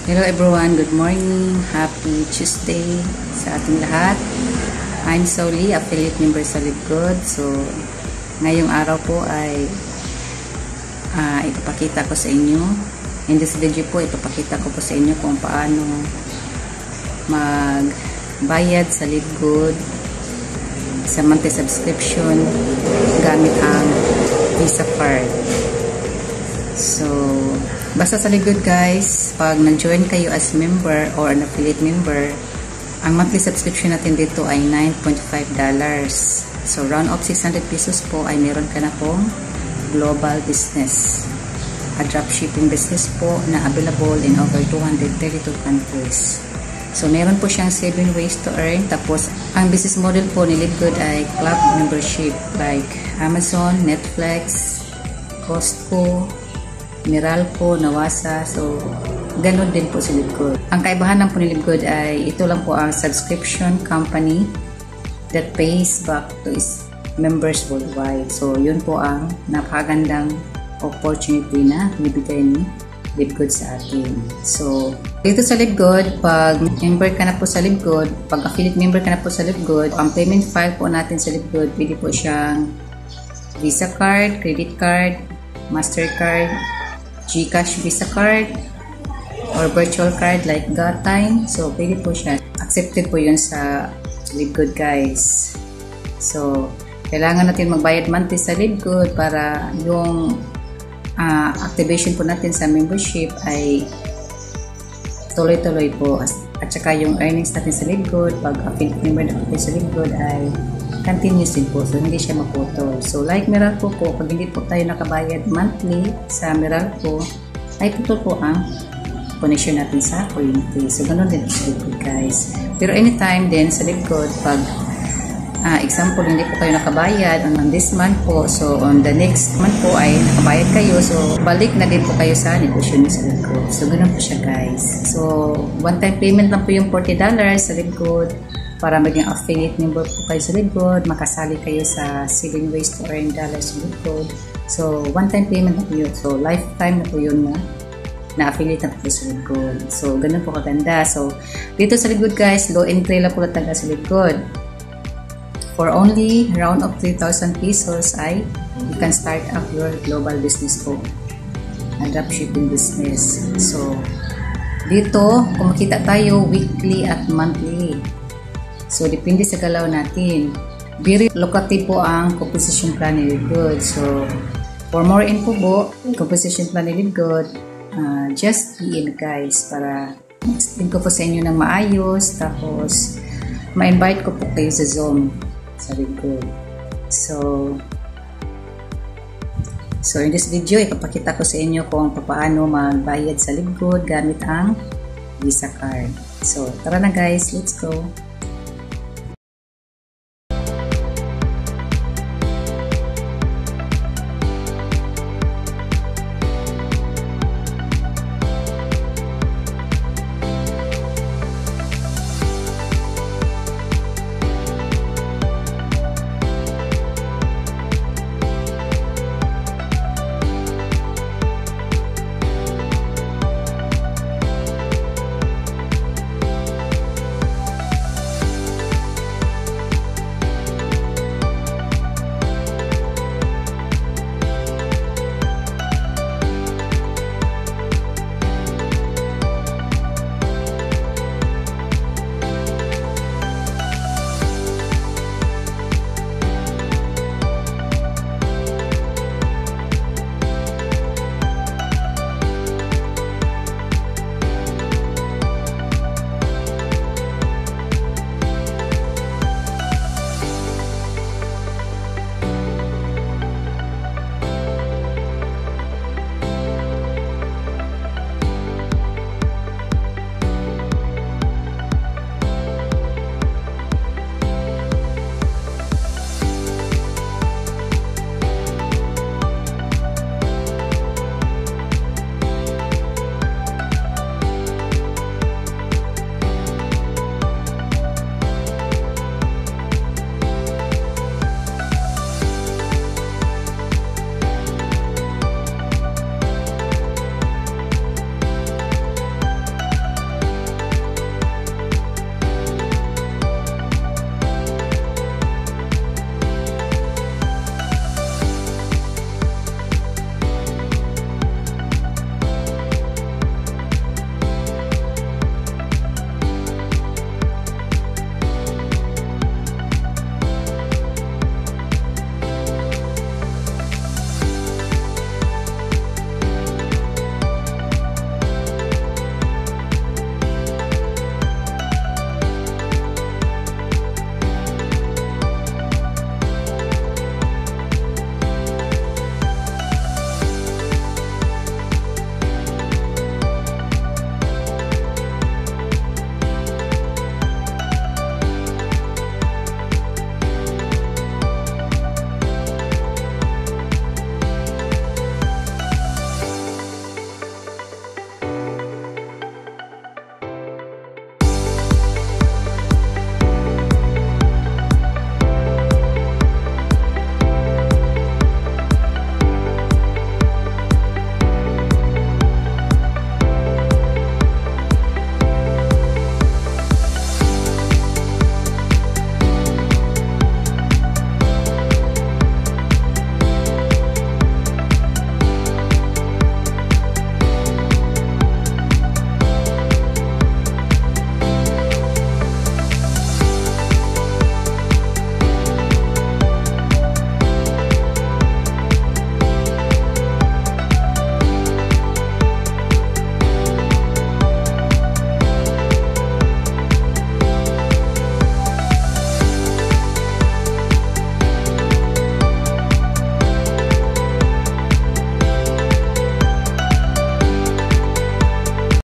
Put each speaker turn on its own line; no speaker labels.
Hello everyone, good morning, happy Tuesday sa ating lahat. I'm Soli, affiliate member sa LiveGood. So, ngayong araw po ay ipapakita ko sa inyo. In this video po, ipapakita ko po sa inyo kung paano magbayad sa LiveGood sa monthly subscription gamit ang Visa card. So, basta sa LiveGood guys, pag nag-join kayo as member or an affiliate member, ang monthly subscription natin dito ay $9.5. So, round of 600 pesos po ay meron ka na pong global business. A dropshipping business po na available in over 232 countries. So, meron po siyang 7 ways to earn. Tapos, ang business model po ni LiveGood ay club membership like Amazon, Netflix, Costco, Meralco, Nawasa. So, ganun din po si LiveGood. Ang kaibahan lang po ni LiveGood ay ito lang po ang subscription company that pays back to its members worldwide. So, yun po ang napakagandang opportunity na binibigay ni LiveGood sa atin. So, dito sa LiveGood, pag member ka na po sa LiveGood, pag affiliate member ka na po sa LiveGood, ang payment file po natin sa LiveGood, pwede po siyang Visa card, credit card, Mastercard, GCash Visa card, or virtual card like GoTime. So, pwede po siya. Accepted po yun sa LiveGood guys. So, kailangan natin magbayad monthly sa LiveGood para yung activation po natin sa membership ay tuloy-tuloy po. At saka yung earnings natin sa LiveGood, pag affiliate member natin sa LiveGood ay continuous din po. So, hindi siya maputol. So, like Meralco po, pag hindi po tayo nakabayad monthly sa Meralco, ay putol po ang connection natin sa Kuryente. So, ganun din sa LiveGood guys. Pero anytime din sa LiveGood, pag example, hindi po kayo nakabayad on this month po, so on the next month po ay nakabayad kayo, so balik na din po kayo sa negosyo niyo sa LiveGood. So, ganun po siya guys. So, one-time payment lang po yung $40 sa LiveGood para maging affiliate member po kayo sa LiveGood, makasali kayo sa 7 ways to earn dollars sa LiveGood. So, one-time payment na po yun. So, lifetime na po yun na affiliate na po sa LiveGood. So, ganun po kaganda. So, dito sa LiveGood guys, low entry lang po talaga sa LiveGood. For only round of 3,000 pesos ay you can start up your global business po. A dropshipping business. So, dito, kumakita tayo weekly at monthly. So, depende sa galaw natin. Very lucrative po ang composition plan ni LiveGood. So, for more info po, composition plan ni LiveGood, just PM guys para explain ko po sa inyo ng maayos. Tapos, ma-invite ko po kayo sa Zoom sa LiveGood. So, in this video, ipapakita ko sa inyo kung paano magbayad sa LiveGood gamit ang Visa card. So, tara na guys, let's go!